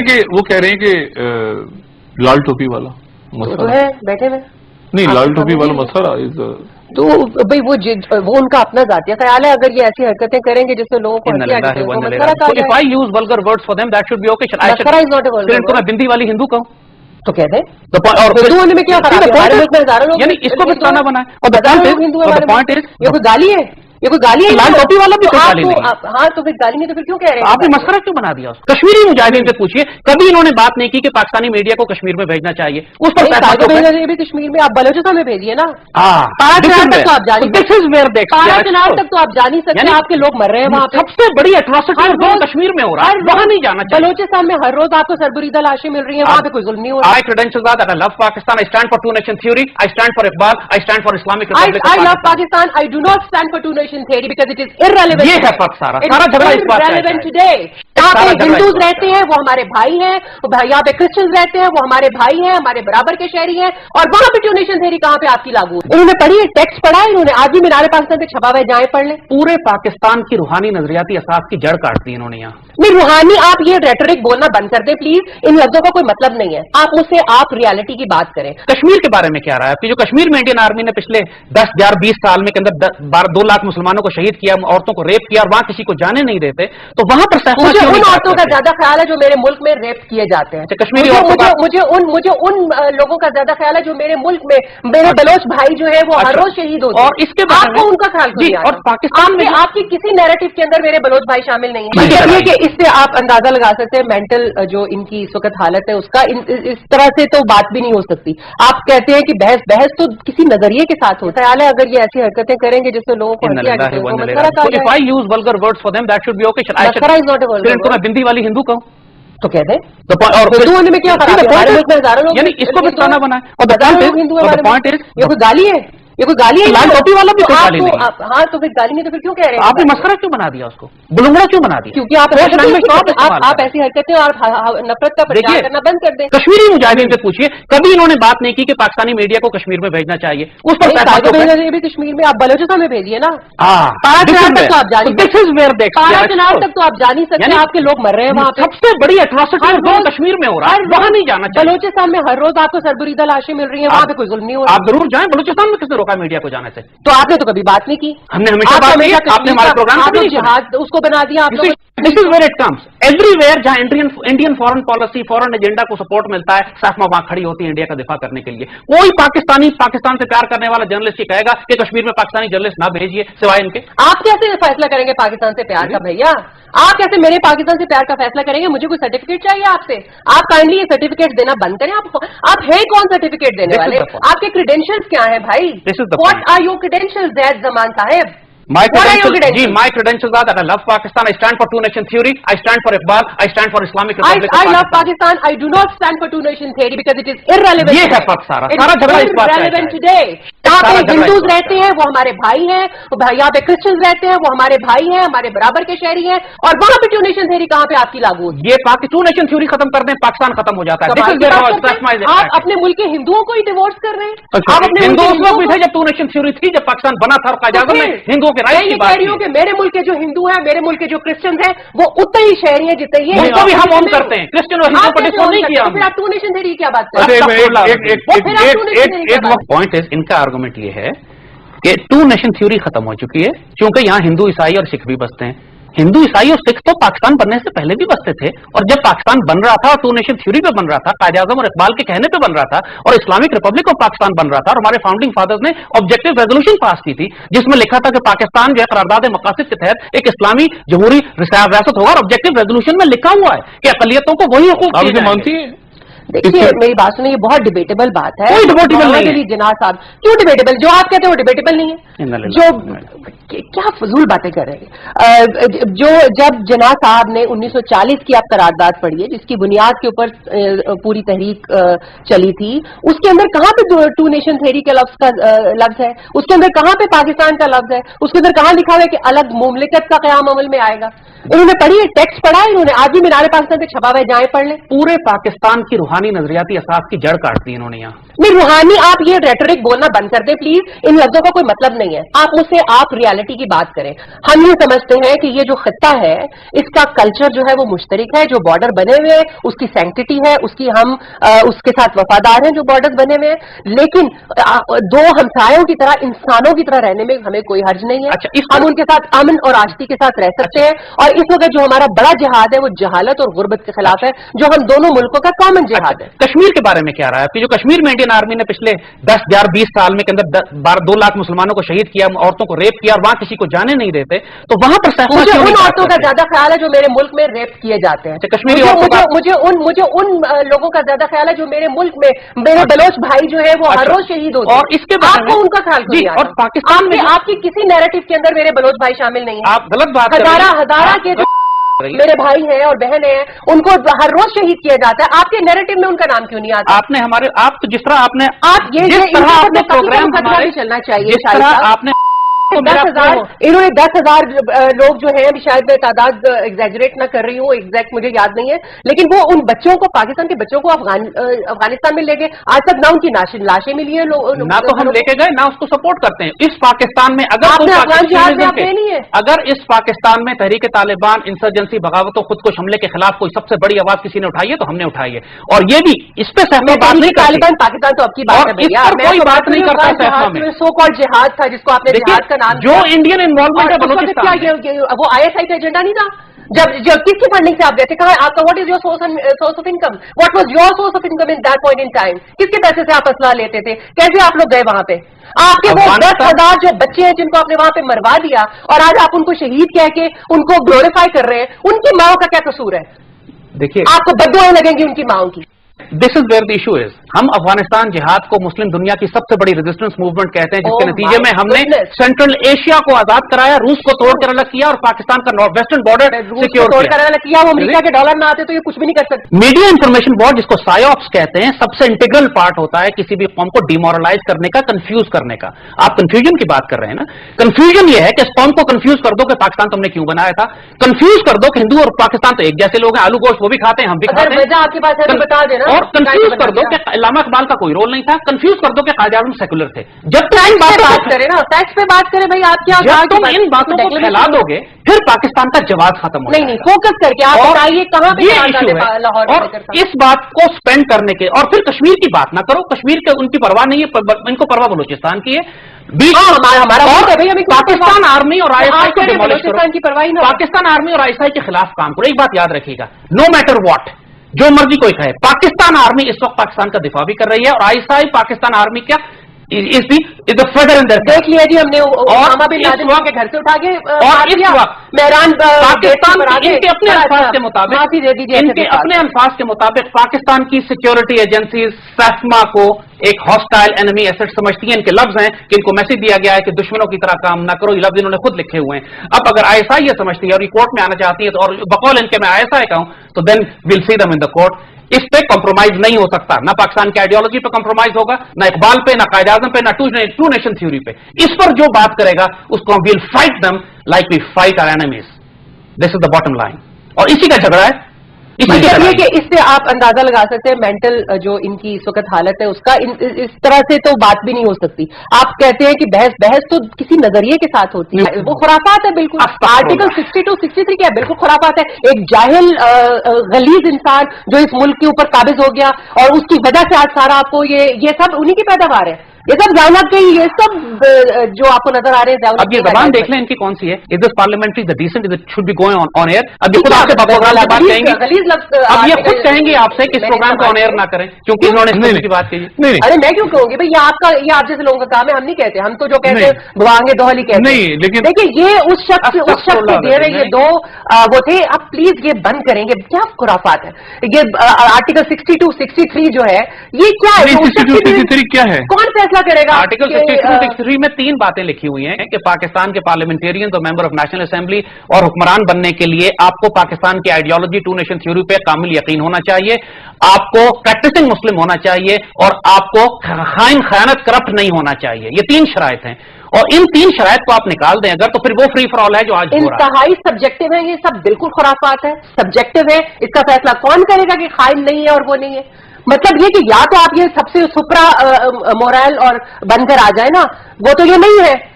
کہ وہ کہہ رہے ہیں کہ لال ٹوپی والا تو ہے بیٹھے ہوئے نہیں، لال ٹوپی والا مسئلہ تو بھائی وہ ان کا اپنا ذاتی خیال ہے. اگر یہ ایسی حرکتیں کریں گے جس سے لوگوں کو بندی والی ہندو کہوں تو کہہ دیں ہندو ہونے میں کیا فرق ہے؟ ہمارے ملک میں ہزاروں لوگ، یعنی اس کو بھی بتانا بنا ہے. یہ کوئی گالی ہے؟ یہ کوئی گالی ہے؟ لال ٹوپی والا بھی گالی نہیں. ہاں تو پھر گالی نہیں تو پھر کیوں کہہ رہے ہیں؟ آپ نے مسخرہ کیوں بنا دیا؟ کشمیری مجاہدین سے پوچھیے، کبھی انہوں نے بات نہیں کی کہ پاکستانی میڈیا کو کشمیر میں بھیجنا چاہیے. اس پر بھی کشمیر میں آپ بلوچستان میں بھیجیے نا. 5 چنار تک تو آپ جا نہیں سکتے، 5 چنار تک تو آپ جا نہیں سکتے. آپ کے لوگ مر رہے ہیں وہاں پہ. سب سے بڑی اٹراسٹی کشمیر میں ہو رہا ہے، وہاں نہیں جانا چاہیے. بلوچستان میں ہر روز آپ کو سربریدہ لاشیں مل رہی ہیں، وہاں پہ کوئی ظلم نہیں ہو رہا. I credentials that I love Pakistan. I stand for two nation theory. I stand for Iqbal. I stand for Islamic Republic. I love Pakistan. I do not stand for two nation theory because it is irrelevant. یہ ہے فرق سارا جھگڑا اس بات کا ہے. today. یہاں پہ ہندوز رہتے ہیں وہ ہمارے بھائی ہیں، یہاں پہ کرسچنز رہتے ہیں وہ ہمارے بھائی ہیں، ہمارے برابر کے شہری ہیں. اور وہاں پہ ٹو نیشن تھیوری کہاں پہ آپ کی لاگو؟ انہوں نے پڑھی ہے، ٹیکسٹ پڑھا ہے انہوں نے؟ آج بھی مینار پاکستان پہ چھپا ہوا ہے، جائیں پڑھ لیں. پورے پاکستان کی روحانی نظریاتی اساس کی جڑ کاٹ دی انہوں نے یہاں. نہیں روحانی، آپ یہ ریٹرک بولنا بند کر دیں پلیز. ان لفظوں کا کوئی مطلب نہیں ہے. آپ مجھ سے آپ ریالٹی کی بات کریں. کشمیر کے بارے میں کیا رہا ہے آپ کی؟ جو کشمیر میں انڈین آرمی نے پچھلے 10-20 سال میں کے اندر 2 لاکھ مسلمانوں کو شہید کیا، عورتوں کو ریپ کیا، اور وہاں کسی کو جانے نہیں دیتے، تو وہاں پر مجھے ان عورتوں کا زیادہ خیال ہے جو میرے ملک میں ریپ کیے جاتے ہیں. کشمیری مجھے ان لوگوں کا زیادہ خیال ہے جو میرے ملک میں میرے بلوچ بھائی جو ہے وہ ہر روز شہید ہوتے ہیں. اور اس کے بعد ان کا خیال اور پاکستان میں آپ کی کسی نیریٹو کے اندر میرے بلوچ بھائی شامل نہیں ہے. یہ کہ اس سے آپ اندازہ لگا سکتے ہیں مینٹل جو ان کی اس وقت حالت ہے اس کا. اس طرح سے تو بات بھی نہیں ہو سکتی. آپ کہتے ہیں کہ بحث تو کسی نظریے کے ساتھ ہوتا ہے. خیال ہے اگر یہ ایسی حرکتیں کریں گے جس سے لوگوں کو بندی والی ہندو کہوں تو کہہ دیں ہندو ہونے میں کیا فرق ہے؟ ہمارے ملک میں ہزاروں لوگ، یعنی اس کو بھی بتانا بنا ہے. یہ کوئی گالی ہے؟ یہ کوئی گالی ہے؟ لال ٹوپی والا بھی ہاں تو پھر گالی نہیں تو پھر کیوں کہہ رہے ہیں؟ آپ نے مسخرہ کیوں بنا دیا اس کو؟ بلنگڑا کیوں بنا دیا؟ کیونکہ آپ ایسی حرکتیں اور نفرت کا پرچار کرنا بند کر دیں. کشمیری مجاہدین سے پوچھیے، کبھی انہوں نے بات نہیں کی کہ پاکستانی میڈیا کو کشمیر میں بھیجنا چاہیے. اس پر بھی کشمیر میں آپ بلوچستان میں بھیجیے نا. 5 چنار تک تو آپ جا نہیں سکتے، 5 چنار تک تو آپ جا نہیں سکتے. آپ کے لوگ مر رہے ہیں وہاں پہ. سب سے بڑی اٹراسٹی کشمیر میں ہو رہا ہے، وہاں نہیں جانا چاہیے. بلوچستان میں ہر روز آپ کو سربریدہ لاشیں مل رہی ہیں، وہاں پہ کوئی ظلم نہیں ہو رہا. آپ ضرور جائیں. بلوچستان میں کس نے روکا میڈیا کو جانے سے؟ تو آپ نے تو کبھی بات نہیں کی. ہم نے ہمیشہ بات کی. آپ نے ہمارے پروگرام جہاد اس کو بنا دیا. This is where it comes everywhere ویئر جہاں Indian foreign policy foreign agenda کو سپورٹ ملتا ہے، صافما وہاں کھڑی ہوتی ہے انڈیا کا دفاع کرنے کے لیے. کوئی پاکستان سے پیار کرنے والا جرنلسٹ یہ کہے گا کہ کشمیر میں پاکستانی جرنلسٹ نہ بھیجیے سوائے ان کے. آپ کیسے فیصلہ کریں گے پاکستان سے پیار کا بھیا؟ آپ کیسے میرے پاکستان سے پیار کا فیصلہ کریں گے؟ مجھے کوئی سرٹیفکیٹ چاہیے آپ سے. آپ کائنڈلی یہ سرٹیفکیٹ دینا بند کریں. آپ ہیں کون سرٹیفکیٹ دینے والے؟ آپ کے کریڈینشیلز کیا ہیں بھائی؟ واٹ آر یور کریڈینشیلز زید زمان صاحب؟ My credentials are that I love Pakistan. I stand for two nation theory. I stand for Iqbal. I stand for Islamic Republic. I love Pakistan. I do not stand for two nation theory because it is irrelevant. یہ ہے فرق سارا جھگڑا اس بات کا ہے. Irrelevant today. یہاں پہ ہندوز رہتے ہیں وہ ہمارے بھائی ہیں، یہاں پہ کرسچنز رہتے ہیں وہ ہمارے بھائی ہیں، ہمارے برابر کے شہری ہیں. اور وہاں پہ ٹو نیشن تھیوری کہاں پہ آپ کی لاگو؟ یہ ٹو نیشن تھیوری ختم کر دیں، پاکستان ختم ہو جاتا ہے. آپ اپنے ملک کے ہندوؤں کو ہی ڈیوورس کر رہے ہیں. آپ اپنے ہندوؤں کو تھے جب ٹو نیشن تھیوری تھی، جب پاکستان بنا تھا اور قائد اعظم نے ہندوؤں کے رائٹ کی بات کی. کہ میرے ملک کے جو ہندو ہیں، میرے ملک کے جو کرسچنز ہیں وہ اتنے ہی شہری ہیں جتنے یہ. ان کو بھی ہم اون کرتے ہیں. کرسچن اور ہندو کو ڈسکاؤنٹ نہیں کیا. پھر آپ ٹو نیشن تھیوری کیا بات کرتے ہیں؟ ایک پوائنٹ ہے ان کا آرگومنٹ یہ ہے کہ ٹو نیشن تھیوری ختم ہو چکی ہے کیونکہ یہاں ہندو عیسائی اور سکھ بھی بستے ہیں. ہندو عیسائی اور سکھ تو پاکستان بننے سے پہلے بھی بستے تھے، اور جب پاکستان بن رہا تھا اور ٹو نیشن تھیوری پہ بن رہا تھا، قائد اعظم اور اقبال کے کہنے پہ بن رہا تھا، اور اسلامک ریپبلک آف پاکستان بن رہا تھا، اور ہمارے فاؤنڈنگ فادرز نے آبجیکٹو ریزولوشن پاس کی تھی جس میں لکھا تھا کہ پاکستان جو ہے قرارداد مقاصد کے تحت ایک اسلامی جمہوری ریاست ہوگا، اور آبجیکٹو ریزولوشن میں لکھا ہوا ہے کہ اقلیتوں کو وہی حقوق مانتی ہے. دیکھیے میری بات سنیں، یہ بہت ڈیبیٹیبل بات ہے. جناب صاحب کیوں ڈیبیٹیبل؟ جو آپ کہتے ہیں وہ ڈیبیٹیبل نہیں ہے. جو کیا فضول باتیں کر رہے ہیں. جو جب جناب صاحب نے 1940 کی آپ قرارداد پڑھی ہے جس کی بنیاد کے اوپر پوری تحریک چلی تھی، اس کے اندر کہاں پہ ٹو نیشن تھیوری کے لفظ ہے؟ اس کے اندر کہاں پہ پاکستان کا لفظ ہے؟ اس کے اندر کہاں لکھا ہوا ہے کہ الگ مملکت کا قیام عمل میں آئے گا؟ انہوں نے پڑھی ہے، ٹیکسٹ پڑھا ہے انہوں نے. آج بھی مینار پاکستان پہ چھپا ہوا ہے، جائیں پڑھ لیں. پورے پاکستان کی روحانی نظریاتی اساس کی جڑ کاٹ دی انہوں نے یہاں. نہیں روحانی، آپ یہ ریٹرک بولنا بند کر دیں پلیز. ان لفظوں کا کوئی مطلب نہیں ہے. نہیں ہے. آپ مجھ سے آپ ریالٹی کی بات کریں. ہم یہ سمجھتے ہیں کہ یہ جو خطہ ہے اس کا کلچر جو ہے وہ مشترک ہے, جو بارڈر بنے ہوئے ہیں اس کی سینکٹی ہے, اس کی ہم اس کے ساتھ وفادار ہیں جو بارڈر بنے ہوئے ہیں, لیکن دو ہمسایوں کی طرح انسانوں کی طرح رہنے میں ہمیں کوئی حرج نہیں ہے. ہم ان کے ساتھ امن اور آشتی کے ساتھ رہ سکتے ہیں, اور اس وقت جو ہمارا بڑا جہاد ہے وہ جہالت اور غربت کے خلاف ہے, جو ہم دونوں ملکوں کا کامن جہاد ہے. کشمیر کے بارے میں کیا رہا ہے کہ جو کشمیر میں انڈین آرمی نے پچھلے 10-20 سال میں کے اندر 2 لاکھ مسلمانوں کو شہید کیا, عورتوں کو ریپ کیا, اور وہاں کسی کو جانے نہیں دیتے, تو وہاں پر مجھے ان عورتوں کا زیادہ خیال ہے جو میرے ملک میں ریپ کیے جاتے ہیں. کشمیری مجھے ان لوگوں کا زیادہ خیال ہے جو میرے ملک میں میرے بلوچ بھائی جو ہے وہ ہر روز شہید ہوتے ہیں, اور اس کے بعد آپ کو ان کا خیال کیوں نہیں آتا؟ اور پاکستان میں آپ کی کسی نیریٹو کے اندر میرے بلوچ بھائی شامل نہیں ہیں. آپ غلط بات ہزارہ کے جو میرے بھائی ہیں اور بہن ہیں ان کو ہر روز شہید کیا جاتا ہے, آپ کے نیریٹو میں ان کا نام کیوں نہیں آتا؟ آپ نے ہمارے آپ جس طرح آپ نے پروگرام چلنا چاہیے. آپ نے 10,000 انہوں نے 10,000 لوگ جو ہیں, شاید میں تعداد ایگزیجریٹ نہ کر رہی ہوں, ایگزیکٹ مجھے یاد نہیں ہے, لیکن وہ ان بچوں کو, پاکستان کے بچوں کو افغانستان میں لے گئے. آج تک نہ ان کی لاشیں ملی ہیں, نہ تو ہم لے کے گئے نہ اس کو سپورٹ کرتے ہیں. اس پاکستان میں اگر اس پاکستان میں تحریک طالبان, انسرجنسی, بغاوت و خود کش حملے کے خلاف کوئی سب سے بڑی آواز کسی نے اٹھائی ہے تو ہم نے اٹھائی ہے, اور یہ بھی اس پہ بات نہیں. طالبان پاکستان تو اب کی بات ہے, کوئی بات نہیں کرتا. سو کالڈ جہاد تھا جس کو آپ نے جہاد کا جو انڈین انوالومنٹ ہے وہ ISI کا ایجنڈا نہیں تھا. جب کس کی فنڈنگ سے آپ گئے تھے, کہا آپ کا what is your source of income, what was your source of income in that point in time, کس کے پیسے سے آپ اسلحہ لیتے تھے, کیسے آپ لوگ گئے وہاں پہ؟ آپ کے وہ 10,000 جو بچے ہیں جن کو آپ نے وہاں پہ مروا دیا, اور آج آپ ان کو شہید کہہ کے ان کو گلوریفائی کر رہے ہیں, ان کی ماؤں کا کیا قصور ہے؟ دیکھیے آپ کو بددعائیں لگیں گی ان کی ماؤں کی. This is where the issue is. ہم افغانستان جہاد کو مسلم دنیا کی سب سے بڑی ریزسٹنس موومنٹ کہتے ہیں, جس کے نتیجے میں ہم نے سینٹرل ایشیا کو آزاد کرایا, روس کو توڑ کر الگ کیا, اور پاکستان کا نارتھ ویسٹرن بارڈر سیکیور کیا. وہ امریکہ کے ڈالر نہ آتے تو یہ کچھ بھی نہیں کر سکتے. میڈیا انفارمیشن بورڈ, جس کو سائیوپس کہتے ہیں, سب سے انٹیگرل پارٹ ہوتا ہے کسی بھی قوم کو ڈیمورلائز کرنے کا, کنفیوز کرنے کا. آپ کنفیوژن کی بات کر رہے ہیں نا, کنفیوژن یہ ہے کہ اس قوم کو کنفیوز کر دو کہ پاکستان تم نے کیوں بنایا تھا, کنفیوز کر دو کہ ہندو اور پاکستان تو ایک جیسے لوگ ہیں, آلو گوشت وہ بھی کھاتے ہیں, ہم بھی کھاتے ہیں, آپ کے پاس ہے بتا دینا. اور کنفیوز کر دو کہ علامہ اقبال کا کوئی رول نہیں تھا, کنفیوز کر دو کہ قائد اعظم سیکولر تھے. جب تم بات کریں نا, فیکٹس پہ بات کریں بھائی, آپ کیا تم ان باتوں کو پھیلا دو گے پھر پاکستان کا جواز ختم ہو. نہیں, فوکس کر کے آپ بتائیے کہاں پہ یہ ایشو ہے, اور اس بات کو سپینڈ کرنے کے, اور پھر کشمیر کی بات نہ کرو. کشمیر کے ان کی پرواہ نہیں ہے, ان کو پرواہ بلوچستان کی ہے. پاکستان آرمی اور ISI کو ڈیمولش کرو, پاکستان آرمی اور ISI کے خلاف کام کرو. ایک بات یاد رکھیے گا, نو میٹر واٹ, جو مرضی کوئی کہے, پاکستان آرمی اس وقت پاکستان کا دفاع بھی کر رہی ہے, اور ISI پاکستان آرمی کیا دیکھ لیا جی ہم نے اسامہ بن لادن کے گھر سے اٹھا کے, اور مہران پاکستان ان کے اپنے الفاظ کے مطابق, ان کے اپنے الفاظ کے مطابق پاکستان کی سیکورٹی ایجنسیز سیفما کو ایک ہاسٹائل اینمی ایسٹ سمجھتی ہیں. ان کے لفظ ہیں کہ ان کو میسج دیا گیا ہے کہ دشمنوں کی طرح کام نہ کرو. یہ لفظ انہوں نے خود لکھے ہوئے ہیں. اب اگر ISI یہ سمجھتی ہے اور یہ کورٹ میں آنا چاہتی ہے, اور بقول ان کے میں ISI کا ہوں, تو then we'll C them in the court. اس پہ کمپرومائز نہیں ہو سکتا, نہ پاکستان کی آئیڈیالوجی پہ کمپرومائز ہوگا, نہ اقبال پہ, نہ قائد اعظم پہ, نہ ٹو نیشن تھیوری پہ. اس پر جو بات کرے گا اس کو we'll fight them like we fight our enemies. This is the bottom line, اور اسی کا جھگڑا ہے. کہ اس سے آپ اندازہ لگا سکتے ہیں مینٹل جو ان کی اس وقت حالت ہے اس کا. اس طرح سے تو بات بھی نہیں ہو سکتی. آپ کہتے ہیں کہ بحث تو کسی نظریے کے ساتھ ہوتی ہے, وہ خرافات ہے بالکل. آرٹیکل 62 63 کیا بالکل خرافات ہے. ایک جاہل غلیظ انسان جو اس ملک کے اوپر قابض ہو گیا, اور اس کی وجہ سے آج سارا آپ کو یہ سب انہی کی پیداوار ہے. یہ سب ذہانت کے, یہ سب جو آپ کو نظر آ رہے ہیں. اب یہ زبان دیکھ لیں ان کی کون سی ہے. Is this parliamentary the decent should be going on air. اب یہ خود آپ سے پروگرام کی بات کہیں گے, اب یہ خود کہیں گے آپ سے کہ اس پروگرام کو آن ایئر نہ کریں, کیونکہ انہوں نے کی بات کہی. ارے میں کیوں کہوں گی بھائی, یہ آپ جیسے لوگوں کا کام ہے, ہم نہیں کہتے. ہم تو جو کہتے ہیں بھوانگے دوہلی کہتے ہیں. لیکن دیکھیے یہ اس شخص سے دے رہے, یہ دو وہ تھے. اب پلیز یہ بند کریں گے, کیا خرافات ہے. یہ آرٹیکل 62 63 جو ہے, یہ کیا ہے, کون فیصلہ کرے گا؟ آرٹیکل 63 میں 3 باتیں لکھی ہوئی ہیں کہ پاکستان کے پارلیمنٹیرین اور ممبر آف نیشنل اسمبلی اور حکمران بننے کے لیے آپ کو پاکستان کی آئیڈیالوجی ٹو نیشن تھیوری پہ کامل یقین ہونا چاہیے, آپ کو پریکٹسنگ مسلم ہونا چاہیے, اور آپ کو خیانت کرپٹ نہیں ہونا چاہیے. یہ 3 شرائط ہیں, اور ان 3 شرائط کو آپ نکال دیں اگر, تو پھر وہ فری فار آل ہے جو آج انتہائی سبجیکٹو ہے. یہ سب بالکل خرافات ہے, سبجیکٹو ہے. اس کا فیصلہ کون کرے گا کہ خائن نہیں ہے اور وہ نہیں ہے؟ مطلب یہ کہ یا تو آپ یہ سب سے سپرا مورائل اور بن کر آ جائیں نا, وہ تو یہ نہیں ہے.